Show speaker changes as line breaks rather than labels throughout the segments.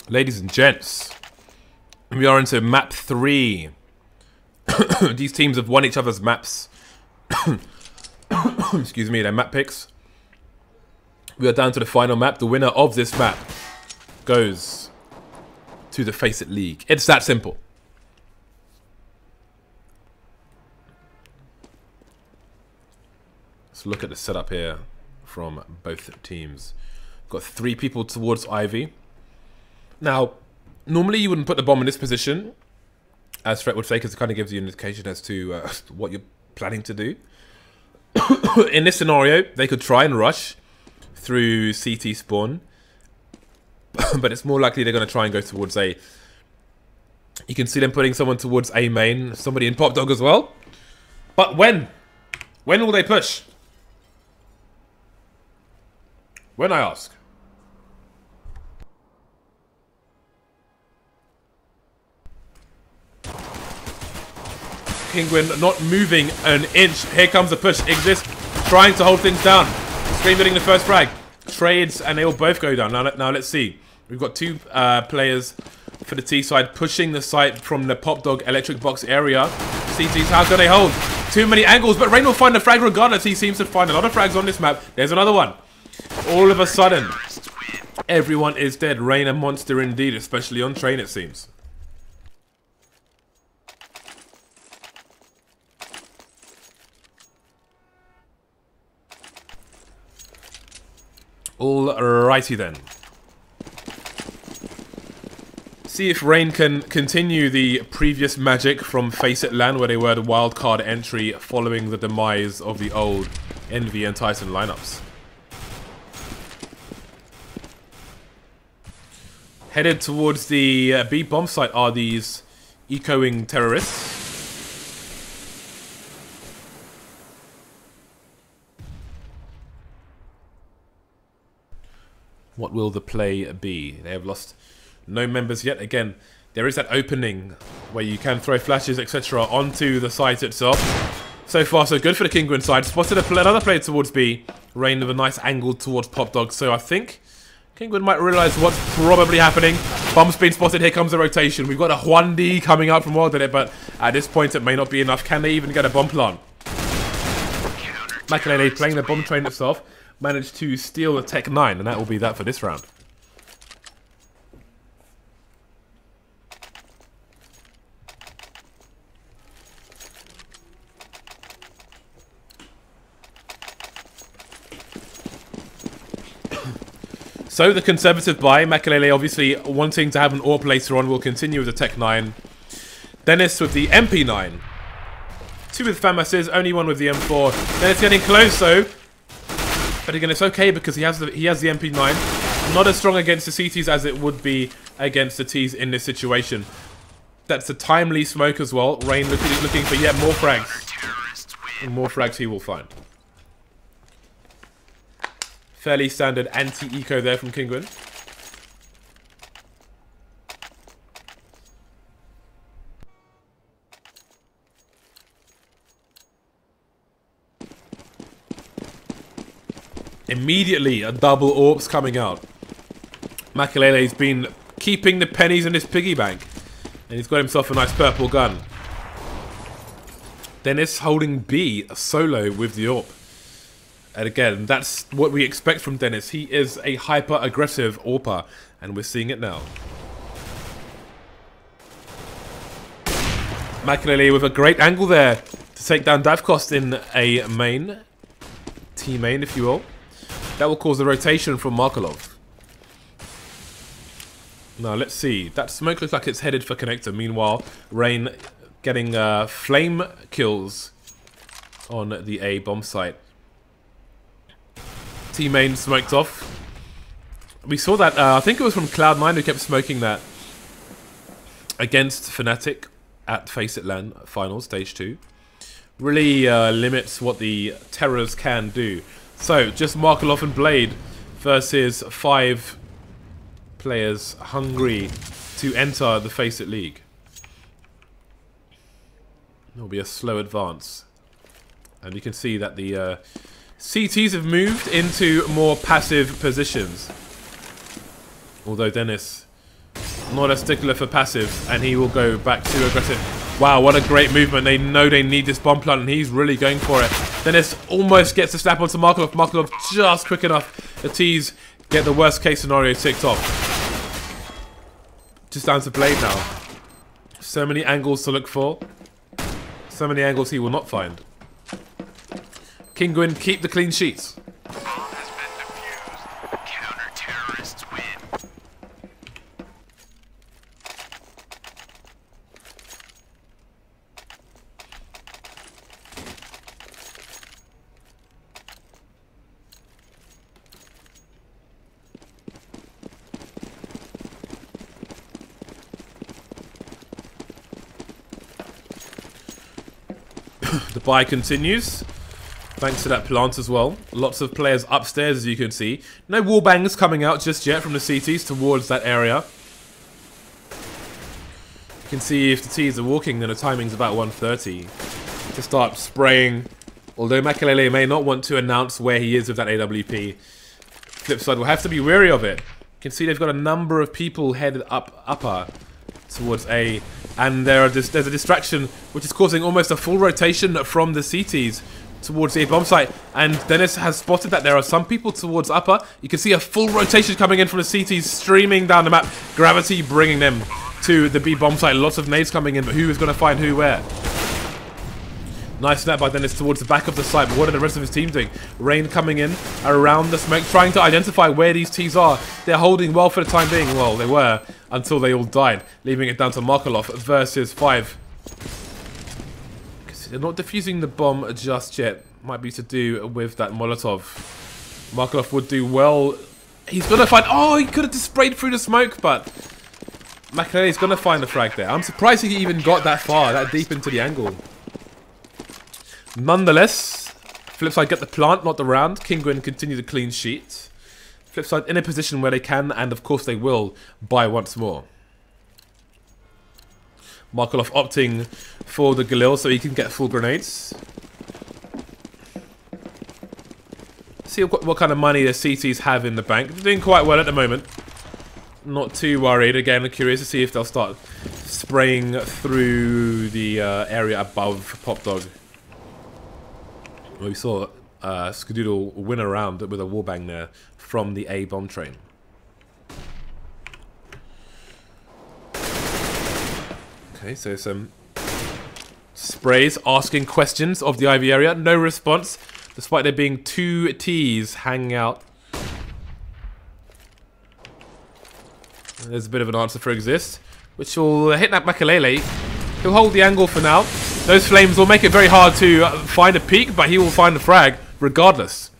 Ladies and gents, we are into map 3. These teams have won each other's maps. Excuse me, their map picks. We are down to the final map. The winner of this map goes to the FACEIT League. It's that simple. Let's look at the setup here from both teams. Got 3 people towards Ivy. Now, normally you wouldn't put the bomb in this position, as Fred would say, because it kind of gives you an indication as to what you're planning to do. In this scenario, they could try and rush through CT spawn, but it's more likely they're going to try and go towards A. You can see them putting someone towards A main, somebody in Pop Dog as well. But when? When will they push? When, I ask. Kinguin not moving an inch. Here comes the push. Xizt trying to hold things down. Scream getting the first frag. Trades and they will both go down. Now let's see. We've got 2 players for the T side pushing the site from the Pop Dog electric box area. CTs, how can they hold? Too many angles, but Rain will find the frag regardless. He seems to find a lot of frags on this map. There's another one. All of a sudden, everyone is dead. Rain a monster indeed, especially on train it seems. Alrighty then. See if Rain can continue the previous magic from FACEIT LAN, where they were the wildcard entry following the demise of the old Envy and Tyson lineups. Headed towards the B bomb site are these ecoing terrorists. What will the play be? They have lost no members yet. Again, there is that opening where you can throw flashes, etc. onto the site itself. So far, so good for the Kinguin side. Spotted another player towards B. Rain with a nice angle towards Pop Dog. So I think Kinguin might realize what's probably happening. Bomb's been spotted. Here comes the rotation. We've got a Juan D coming out from WorldEdit, but at this point it may not be enough. Can they even get a bomb plant? Maikelele playing the bomb train itself. Managed to steal the Tech 9, and that will be that for this round. So the conservative buy, Maikelele obviously wanting to have an AWP later on, will continue with the Tech 9. Dennis with the MP9. 2 with FAMASs, only 1 with the M4. Dennis getting close though. But again, it's okay because he has the MP9. Not as strong against the CTs as it would be against the Ts in this situation. That's a timely smoke as well. Rain looking for yet more frags. And more frags he will find. Fairly standard anti-eco there from Kinguin. Immediately, a double AWP's coming out. Maikelele's been keeping the pennies in his piggy bank. And he's got himself a nice purple gun. Dennis holding B, a solo with the AWP. And again, that's what we expect from Dennis. He is a hyper-aggressive AWPer, and we're seeing it now. Maikelele with a great angle there to take down DavCost in a main. T-main, if you will. That will cause a rotation from Markelov. Now, let's see. That smoke looks like it's headed for connector. Meanwhile, Rain getting flame kills on the A bomb site. T-main smoked off. We saw that, I think it was from Cloud9 who kept smoking that against Fnatic at FACEIT LAN Finals, Stage 2. Really limits what the Terrors can do. So, just Markelov and Blade versus 5 players hungry to enter the FACEIT League. It will be a slow advance. And you can see that the CTs have moved into more passive positions. Although Dennis Not a stickler for passive, and he will go back to aggressive. Wow, what a great movement. They know they need this bomb plant, and he's really going for it. Dennis almost gets a snap onto Markelov. Markelov just quick enough. The T's get the worst case scenario ticked off. Just down to Blade now. So many angles to look for. So many angles he will not find. Kinguin, keep the clean sheets. The buy continues, thanks to that plant as well. Lots of players upstairs, as you can see. No wallbangs coming out just yet from the CTs towards that area. You can see if the T's are walking, then the timing's about 1:30 to start spraying. Although Maikelele may not want to announce where he is with that AWP, Flipside will have to be wary of it. You can see they've got a number of people headed upper towards A, and there's a distraction which is causing almost a full rotation from the CTs towards the A bomb site, and Dennis has spotted that there are some people towards upper. You can see a full rotation coming in from the CTs streaming down the map, gravity bringing them to the B bomb site. Lots of nades coming in, but who is going to find who where? Nice snap by Dennis towards the back of the site, but what are the rest of his team doing? Rain coming in around the smoke, trying to identify where these T's are. They're holding well for the time being. Well, they were, until they all died, leaving it down to Markelov versus 5. They're not defusing the bomb just yet. Might be to do with that Molotov. Markelov would do well. He's going to find... Oh, he could have just sprayed through the smoke, but Maikelele is going to find the frag there. I'm surprised he even got that far, that deep into the angle. Nonetheless, Flipside get the plant, not the round. Kinguin continue the clean sheet. Flipside in a position where they can, and of course they will, buy once more. Markelov opting for the Galil so he can get full grenades. See what kind of money the CTs have in the bank. They're doing quite well at the moment. Not too worried. Again, I'm curious to see if they'll start spraying through the area above Pop Dog. We saw Skadoodle win a round with a wallbang there from the A bomb train. Okay, so some sprays asking questions of the Ivy area. No response, despite there being 2 T's hanging out. There's a bit of an answer for Xizt, which will hit that Maikelele. He'll hold the angle for now. Those flames will make it very hard to find a peak, but he will find the frag regardless.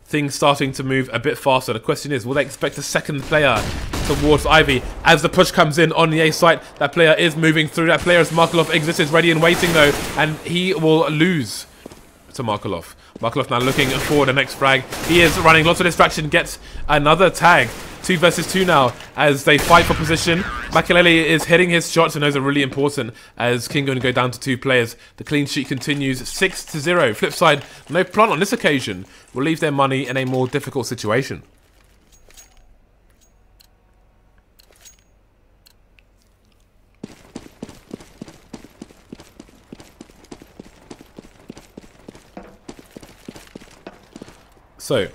Things starting to move a bit faster. The question is, will they expect a second player towards Ivy as the push comes in on the A site? That player is moving through. That player is Markelov. Xizt is ready and waiting though, and he will lose to Markelov. Markelov now looking for the next frag. He is running lots of distraction, gets another tag. 2 versus 2 now as they fight for position. Maikelele is hitting his shots, and those are really important as Kinguin go down to 2 players. The clean sheet continues 6-0. Flipside, no plant on this occasion, will leave their money in a more difficult situation. So,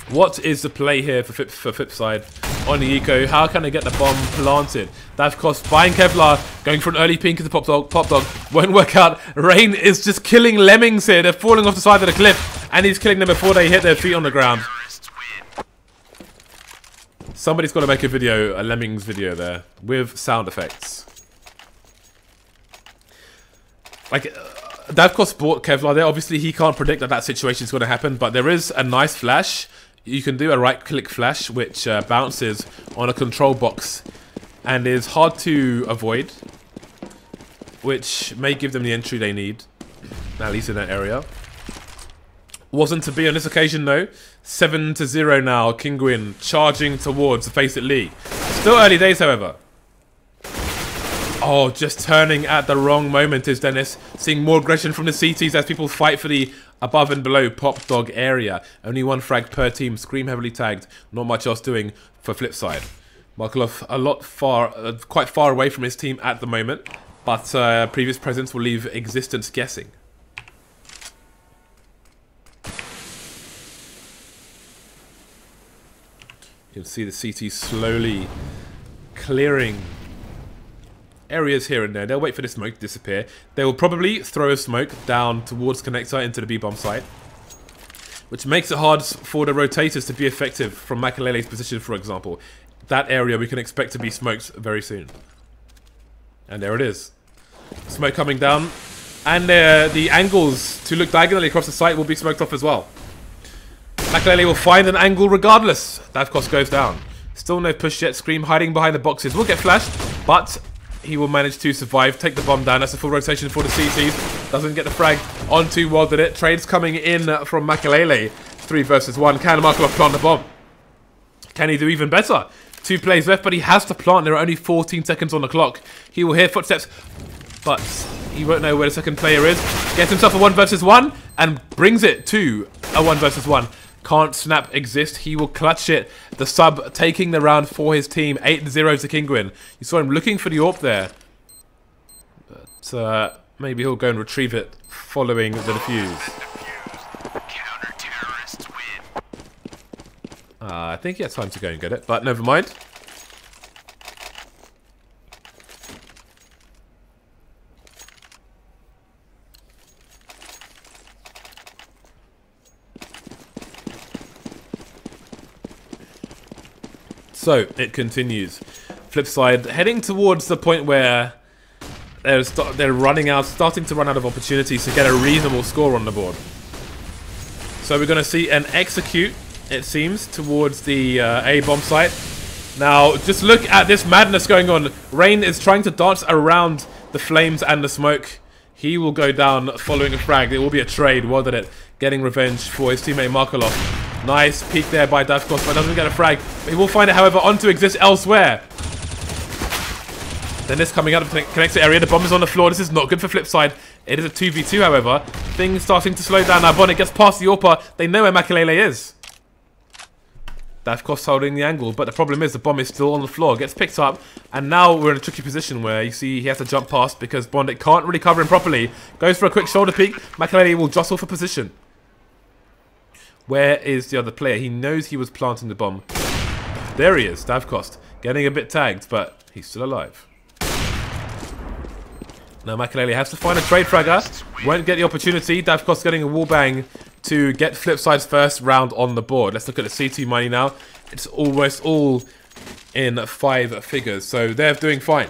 what is the play here for Flipside on the eco? How can they get the bomb planted? DavCost buying Kevlar, going for an early pink as the Pop Dog. Won't work out. Rain is just killing lemmings here. They're falling off the side of the cliff, and he's killing them before they hit their feet on the ground. Somebody's got to make a video, a lemmings video there, with sound effects. Like... DavCost bought Kevlar there. Obviously, he can't predict that situation is going to happen, but there is a nice flash. You can do a right-click flash, which bounces on a control box and is hard to avoid, which may give them the entry they need, at least in that area. Wasn't to be on this occasion, though. 7-0 now. Kinguin charging towards the FACEIT league. Still early days, however. Oh, just turning at the wrong moment is Dennis. Seeing more aggression from the CTs as people fight for the above and below Pop Dog area. Only 1 frag per team. Scream heavily tagged. Not much else doing for Flipside. Markelov quite far away from his team at the moment, but previous presence will leave existence guessing. You can see the CT slowly clearing areas here and there. They'll wait for the smoke to disappear. They will probably throw a smoke down towards connector into the B-bomb site, which makes it hard for the rotators to be effective from Maikelele's position, for example. That area we can expect to be smoked very soon. And there it is. Smoke coming down. And the angles to look diagonally across the site will be smoked off as well. Maikelele will find an angle regardless. DavCost goes down. Still no push yet. Scream hiding behind the boxes. Will get flashed, but he will manage to survive. Take the bomb down. That's a full rotation for the CTs. Doesn't get the frag onto WorldEdit. Trades coming in from Maikelele. 3 versus 1. Can Markelov plant the bomb? Can he do even better? 2 plays left, but he has to plant. There are only 14 seconds on the clock. He will hear footsteps, but he won't know where the second player is. Gets himself a 1 versus 1 and brings it to a 1 versus 1. Can't snap Xizt. He will clutch it. The sub taking the round for his team. 8-0 to Kinguin. You saw him looking for the AWP there, but maybe he'll go and retrieve it following the defuse. I think he has time to go and get it, but never mind. So, it continues. Flipside heading towards the point where they're running out, starting to run out of opportunities to get a reasonable score on the board. So we're going to see an execute, it seems, towards the A-bomb site. Now, just look at this madness going on. Rain is trying to dance around the flames and the smoke. He will go down following a frag. It will be a trade. WorldEdit getting revenge for his teammate Markelov. Nice peek there by DavCost, but doesn't get a frag. He will find it, however, onto Xizt elsewhere. Then this coming out of the connector area. The bomb is on the floor. This is not good for Flipside. It is a 2v2, however. Things starting to slow down now. bondik gets past the AWPer. They know where Maikelele is. DavCost holding the angle, but the problem is the bomb is still on the floor. Gets picked up, and now we're in a tricky position where you see he has to jump past because bondik can't really cover him properly. Goes for a quick shoulder peek. Maikelele will jostle for position. Where is the other player? He knows he was planting the bomb. There he is, DavCost. Getting a bit tagged, but he's still alive. Now Maikelele has to find a trade fragger. Won't get the opportunity. DavCost getting a wallbang to get Flipside's first round on the board. Let's look at the CT money now. It's almost all in 5 figures, so they're doing fine.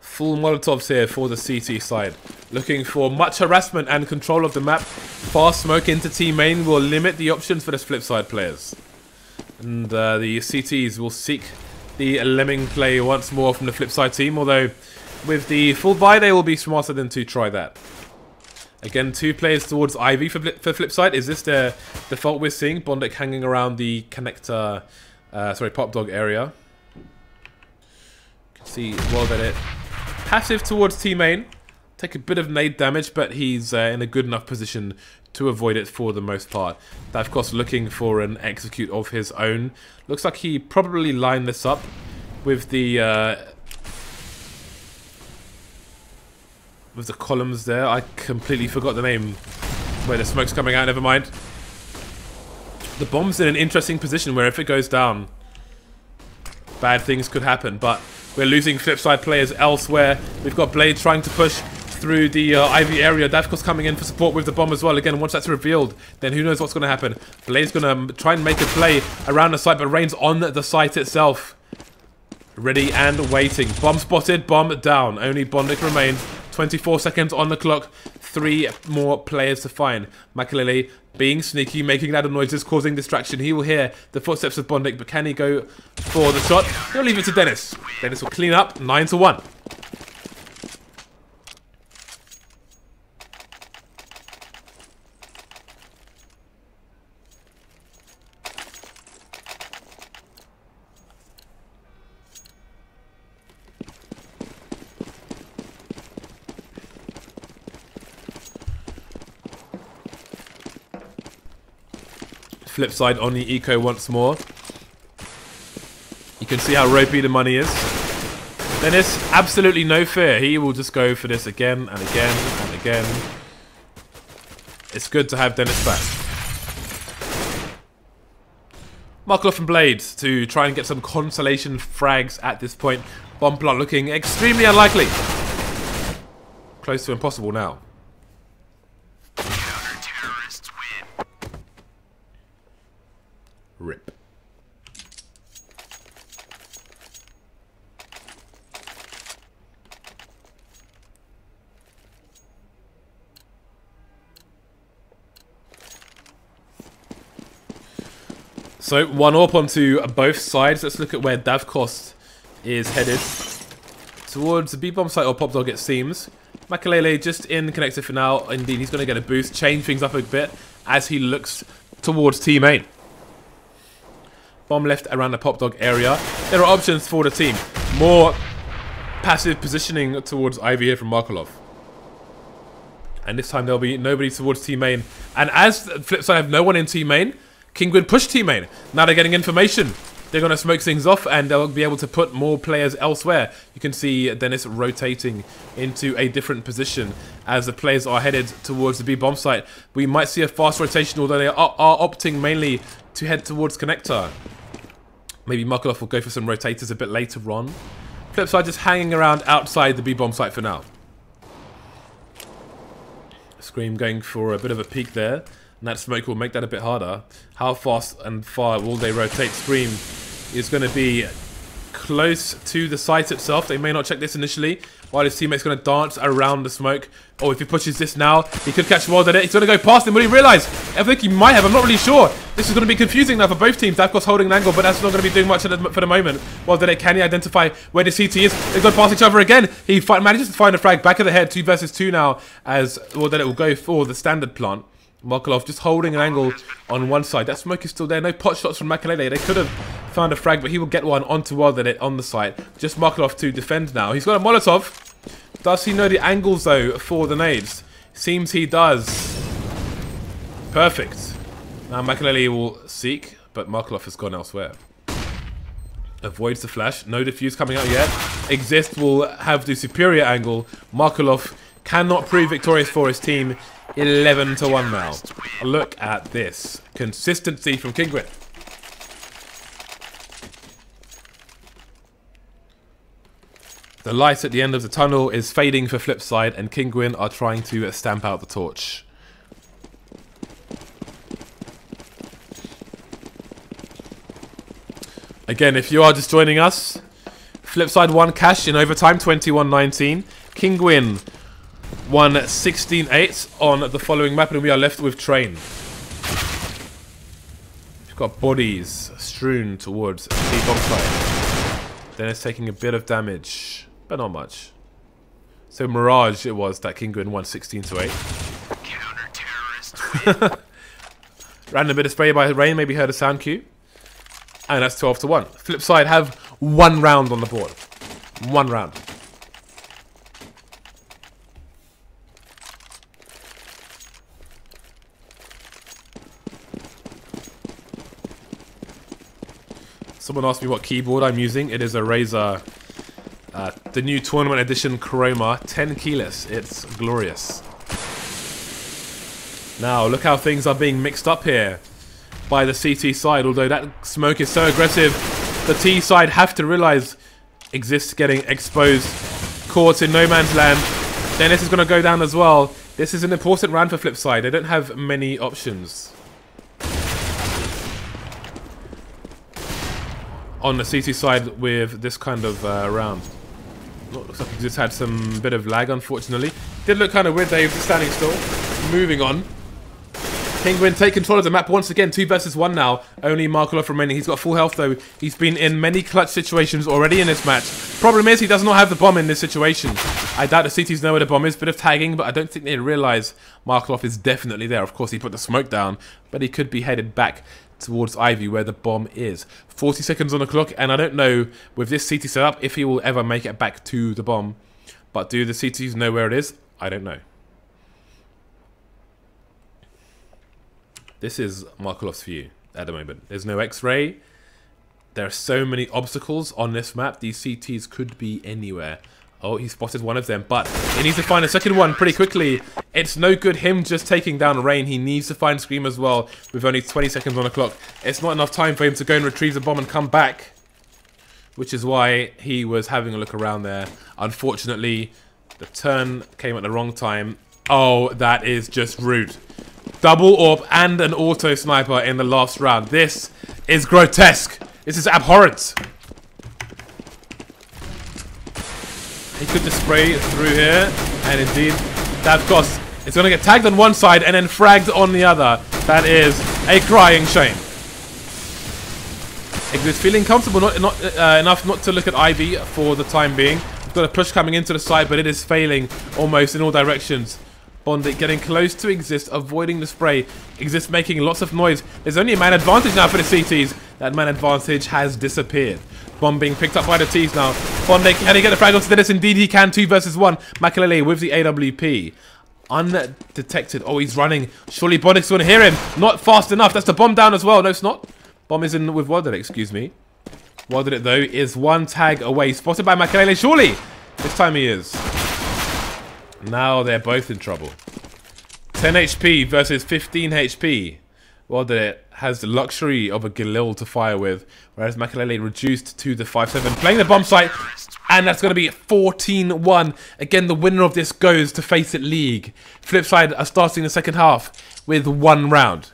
Full Molotovs here for the CT side. Looking for much harassment and control of the map. Fast smoke into team main will limit the options for the Flipside players. And the CTs will seek the lemming play once more from the Flipside team. Although with the full buy they will be smarter than to try that. Again, 2 players towards Ivy for Flipside. Is this the default we're seeing? bondik hanging around the connector, pop dog area. You can see WorldEdit passive towards team main. Take a bit of nade damage, but he's in a good enough position to avoid it for the most part. DavCost looking for an execute of his own. Looks like he probably lined this up with the columns there. I completely forgot the name where the smoke's coming out. Never mind. The bomb's in an interesting position where if it goes down, bad things could happen, but we're losing Flipside players elsewhere. We've got Blade trying to push through the Ivy area. DavCost coming in for support with the bomb as well. Again, once that's revealed, then who knows what's going to happen. Blade's going to try and make a play around the site, but Rain's on the site itself. Ready and waiting. Bomb spotted, bomb down. Only bondik remains. 24 seconds on the clock. 3 more players to find. Maikelele being sneaky, making loud noises, causing distraction. He will hear the footsteps of bondik, but can he go for the shot? He'll leave it to Dennis. Dennis will clean up. 9-1. Flipside on the eco once more. You can see how ropey the money is. Dennis, absolutely no fear. He will just go for this again and again and again. It's good to have Dennis back. Markelov and Blades to try and get some consolation frags at this point. Bomb plant looking extremely unlikely. Close to impossible now.
Counter-terrorists win.
Rip. So, 1-up onto both sides. Let's look at where DavCost is headed. Towards the B-bomb site or Pop Dog, it seems. Maikelele just in connector for now. Indeed, he's going to get a boost, change things up a bit as he looks towards team A. Bomb left around the Pop Dog area. There are options for the team. More passive positioning towards Ivy here from Markelov. And this time there'll be nobody towards team main. And as Flipside have no one in team main, Kinguin push team main. Now they're getting information. They're going to smoke things off and they'll be able to put more players elsewhere. You can see Dennis rotating into a different position as the players are headed towards the B-bomb site. We might see a fast rotation, although they are opting mainly to head towards connector. Maybe Markelov will go for some rotators a bit later on. Flipside just hanging around outside the B-bomb site for now. Scream going for a bit of a peek there. And that smoke will make that a bit harder. How fast and far will they rotate? Scream is going to be close to the site itself. They may not check this initially, while his teammate's going to dance around the smoke. Oh, if he pushes this now, he could catch WorldEdit. He's going to go past him. Will he realise? I think he might have. I'm not really sure. This is going to be confusing now for both teams. DavCost holding an angle, but that's not going to be doing much for the moment. WorldEdit, can he identify where the CT is? They've gone past each other again. He manages to find a frag back of the head. 2 versus 2 now, as WorldEdit will go for the standard plant. Markelov just holding an angle on one side. That smoke is still there. No pot shots from Maikelele. They could have found a frag, but he will get one onto WorldEdit on the site. Just Markelov to defend now. He's got a Molotov. Does he know the angles, though, for the nades? Seems he does. Perfect. Now Maikelele will seek, but Markelov has gone elsewhere. Avoids the flash. No defuse coming out yet. Xizt will have the superior angle. Markelov cannot prove victorious for his team. 11-1 now. Look at this. Consistency from Kinguin. The light at the end of the tunnel is fading for Flipside, and Kinguin are trying to stamp out the torch. Again, if you are just joining us, Flipside won cash in overtime, 21-19. Kinguin won 16-8 on the following map, and we are left with train. We've got bodies strewn towards the bomb site. Dennis taking a bit of damage, but not much. So Mirage it was that Kinguin won 16-8.
Counter-terrorist.
Random bit of spray by Rain, maybe heard a sound cue. And that's 12-1. Flipside have 1 round on the board. 1 round. Someone asked me what keyboard I'm using. It is a Razer, the new tournament edition Chroma, 10 keyless. It's glorious. Now, look how things are being mixed up here by the CT side. Although that smoke is so aggressive, the T side have to realize Xizt getting exposed. Caught in no man's land. Dennis is going to go down as well. This is an important round for Flipside. They don't have many options on the CT side with this kind of round. Looks like he just had some bit of lag, unfortunately. Did look kind of weird, Dave, just standing still. Moving on. Kinguin take control of the map once again, 2 versus 1 now. Only Markelov remaining. He's got full health though. He's been in many clutch situations already in this match. Problem is he does not have the bomb in this situation. I doubt the CTs know where the bomb is. Bit of tagging, but I don't think they realise Markelov is definitely there. Of course, he put the smoke down, but he could be headed back towards Ivy where the bomb is. 40 seconds on the clock, and I don't know with this CT setup if he will ever make it back to the bomb. But do the CTs know where it is? I don't know. This is Markelov's view. at the moment. There's no X-ray. There are so many obstacles on this map. These CTs could be anywhere. Oh, he spotted one of them, but he needs to find a second one pretty quickly. It's no good him just taking down Rain. He needs to find Scream as well with only 20 seconds on the clock. It's not enough time for him to go and retrieve the bomb and come back, which is why he was having a look around there. Unfortunately, the turn came at the wrong time. Oh, that is just rude. Double AWP and an auto sniper in the last round. This is grotesque. This is abhorrent. He could just spray through here, and indeed, DavCost is going to get tagged on one side and then fragged on the other. That is a crying shame. He's feeling comfortable enough not to look at Ivy for the time being. He's got a push coming into the side, but it is failing almost in all directions. bondik getting close to Xizt, avoiding the spray. Xizt making lots of noise. There's only a man advantage now for the CTs. That man advantage has disappeared. Bomb being picked up by the T's now. bondik, can he get the frag onto Dennis? Indeed he can, 2 versus 1. Maikelele with the AWP. Undetected. Oh, he's running. Surely bondik's going to hear him. Not fast enough. That's the bomb down as well. No, it's not. Bomb is in with WorldEdit, excuse me. WorldEdit, though, is 1 tag away. Spotted by Maikelele. Surely! This time he is. Now they're both in trouble. 10 HP versus 15 HP. WorldEdit has the luxury of a Galil to fire with, whereas Maikelele reduced to the 5-7. Playing the bomb site, and that's going to be 14-1. Again, the winner of this goes to FACEIT League. Flipside are starting the second half with 1 round.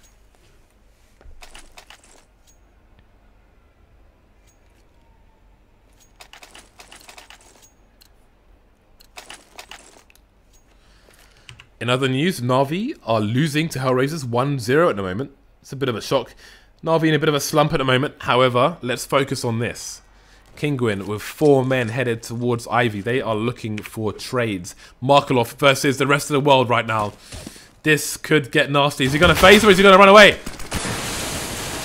In other news, Na'Vi are losing to Hellraisers 1-0 at the moment. It's a bit of a shock. Na'Vi in a bit of a slump at the moment. However, let's focus on this. Kinguin with 4 men headed towards Ivy. They are looking for trades. Markelov versus the rest of the world right now. This could get nasty. Is he going to phase or is he going to run away?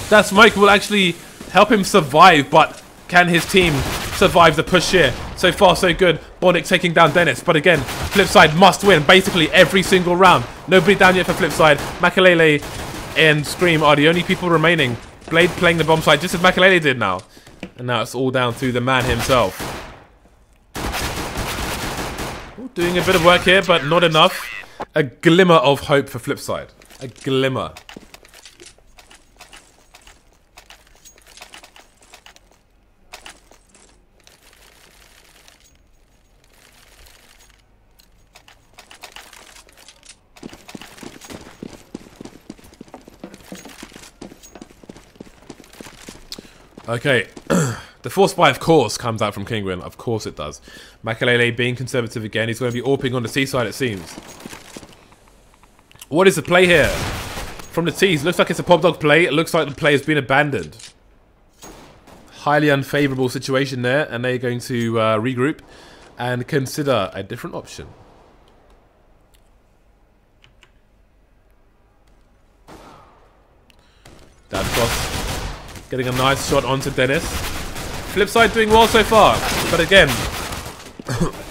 That smoke will actually help him survive, but can his team survive the push here? So far, so good. bondik taking down Dennis, but again, Flipside must win basically every single round. Nobody down yet for Flipside. Maikelele and Scream are the only people remaining. Blade playing the bomb side just as Maikelele did now. And now it's all down to the man himself. Doing a bit of work here, but not enough. A glimmer of hope for Flipside. A glimmer. Okay, the force buy, of course, comes out from Kinguin. Of course it does. Maikelele being conservative again. He's going to be AWPing on the C side, it seems. What is the play here? From the T's, looks like it's a pop dog play. It looks like the play has been abandoned. Highly unfavourable situation there, and they're going to regroup and consider a different option. DavCost getting a nice shot onto Dennis. Flipside doing well so far, but again,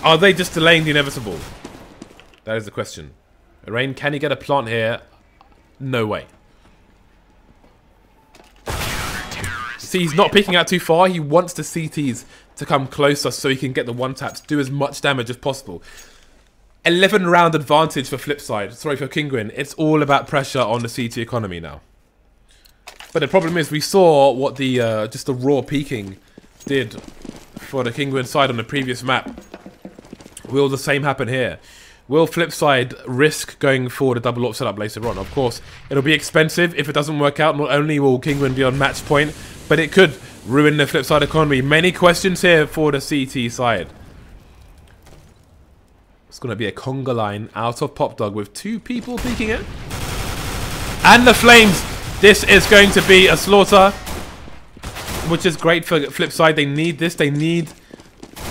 are they just delaying the inevitable? That is the question. Rain, can he get a plant here? No way. See, he's not peeking out too far. He wants the CTs to come closer so he can get the one taps, do as much damage as possible. 11 round advantage for Flipside. Sorry, for Kinguin. It's all about pressure on the CT economy now. But the problem is, we saw what the just the raw peeking did for the Kinguin side on the previous map. Will the same happen here? Will Flipside risk going for the double AWP setup later on? Of course, it'll be expensive if it doesn't work out. Not only will Kinguin be on match point, but it could ruin the Flipside economy. Many questions here for the CT side. It's going to be a conga line out of Pop Dog with 2 people peeking it. And the Flames! This is going to be a slaughter, which is great for Flipside. They need this. They need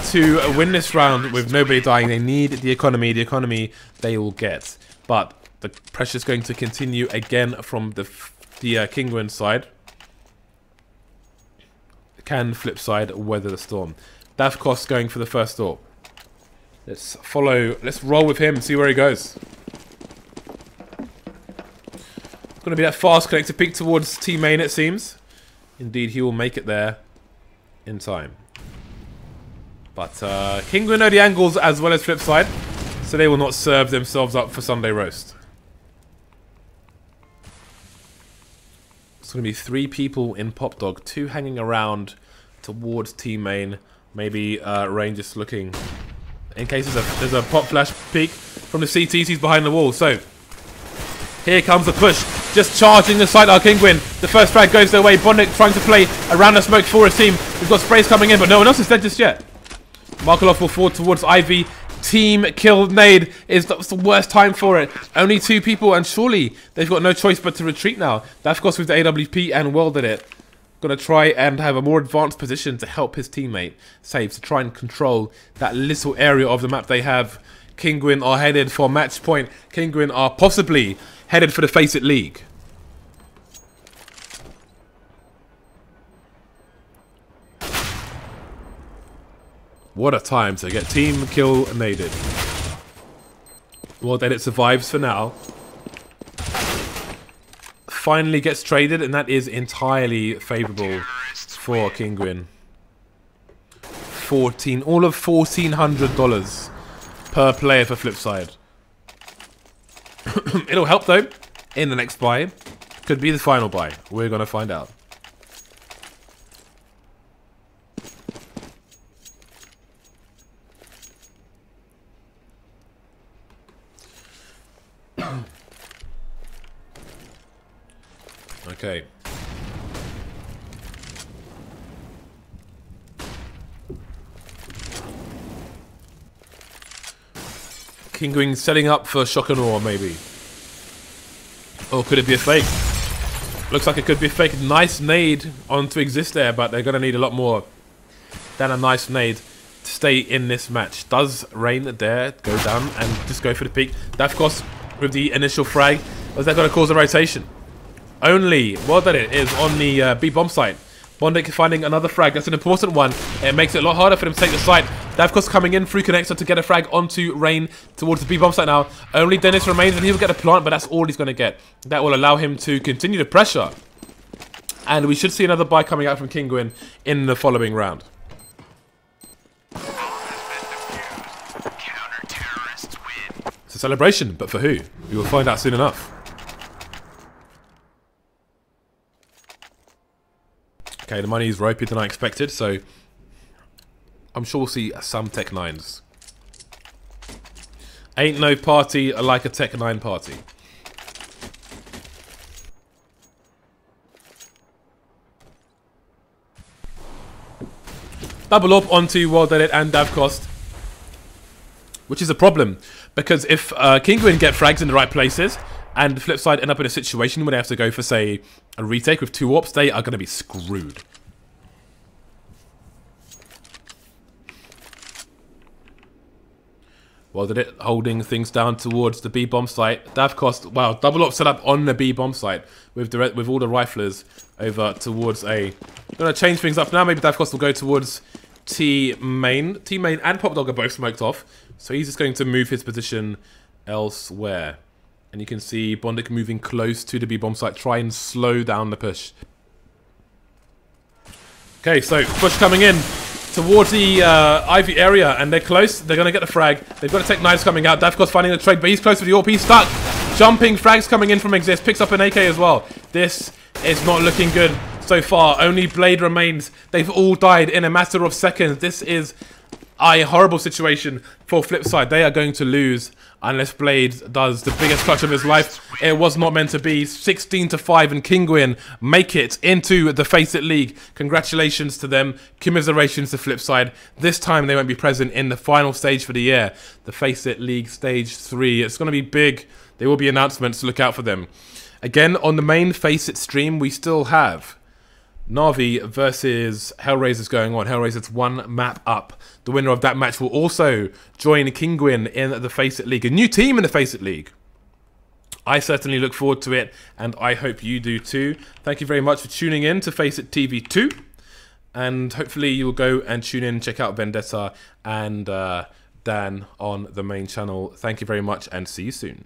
to win this round with nobody dying. They need the economy. The economy they will get. But the pressure is going to continue again from the Kinguin side. Can Flipside weather the storm? DavCost going for the first AWP. Let's follow. Let's roll with him and see where he goes. It's going to be that fast connected pick towards T main, it seems. Indeed, he will make it there in time. But Kinguin know the angles as well as Flipside, so they will not serve themselves up for Sunday roast. It's going to be 3 people in Pop Dog, 2 hanging around towards T main. Maybe Rain just looking in case there's a pop flash peek from the CTs. He's behind the wall. So here comes the push. Just charging the side. Kinguin. The first frag goes their way. Bondik trying to play around the smoke for his team. We've got sprays coming in, but no one else is dead just yet. Markelov will fall towards Ivy. Team kill nade is the worst time for it. Only 2 people, and surely they've got no choice but to retreat now. DavCost with the AWP and WorldEdit. Gonna try and have a more advanced position to help his teammate save, to try and control that little area of the map they have. Kinguin are headed for match point. Kinguin are possibly headed for the FACEIT League. What a time to get team kill naded. WorldEdit survives for now. Finally gets traded, and that is entirely favourable for Kinguin. All of $1,400 per player for Flipside. It'll help though in the next buy. Could be the final buy. We're gonna find out. Okay. Kinguin setting up for shock and awe, maybe. Or could it be a fake? Looks like it could be a fake. Nice nade onto Xizt there, but they're going to need a lot more than a nice nade to stay in this match. Does Rain dare go down and just go for the peak? DavCost with the initial frag. Was that going to cause a rotation? Only WorldEdit is on the B bomb site. Bondik finding another frag. That's an important one. It makes it a lot harder for them to take the site. DavCost coming in through connector to get a frag onto Rain towards the B bomb site now. Only Dennis remains, and he will get a plant, but that's all he's going to get. That will allow him to continue the pressure. And we should see another buy coming out from Kinguin in the following round. It's a celebration, but for who? We will find out soon enough. Okay, the money is ropier than I expected, so I'm sure we'll see some Tech 9s. Ain't no party like a Tech 9 party. Double up onto WorldEdit and DavCost, which is a problem, because if Kinguin get frags in the right places, and Flipside end up in a situation where they have to go for, say, a retake with 2 warps, they are going to be screwed. WorldEdit holding things down towards the B bomb site. DavCost, wow, double up set up on the B bomb site with all the riflers over towards A. Going to change things up now. Maybe DavCost will go towards T main. T main and Pop Dog are both smoked off, so he's just going to move his position elsewhere. And you can see Bondik moving close to the B-bomb site, try and slow down the push. Okay, so push coming in towards the Ivy area, and they're close. They're going to get the frag. They've got to take knives coming out. DavCost finding the trade, but he's close with the AWP. He's stuck. Jumping frags coming in from Xizt. Picks up an AK as well. This is not looking good so far. Only Blade remains. They've all died in a matter of seconds. This is a horrible situation for Flipside. They are going to lose unless Blade does the biggest clutch of his life. It was not meant to be. 16-5, and Kinguin make it into the FACEIT League. Congratulations to them. Commiserations to Flipside. This time they won't be present in the final stage for the year, the FACEIT League Stage 3. It's going to be big. There will be announcements to look out for them. Again, on the main FACEIT stream, we still have Na'Vi versus Hellraisers going on. Hellraisers 1 map up. The winner of that match will also join Kinguin in the FACEIT League. A new team in the FACEIT League. I certainly look forward to it, and I hope you do too. Thank you very much for tuning in to FACEIT TV 2. And hopefully you will go and tune in, check out Vendetta and Dan on the main channel. Thank you very much, and see you soon.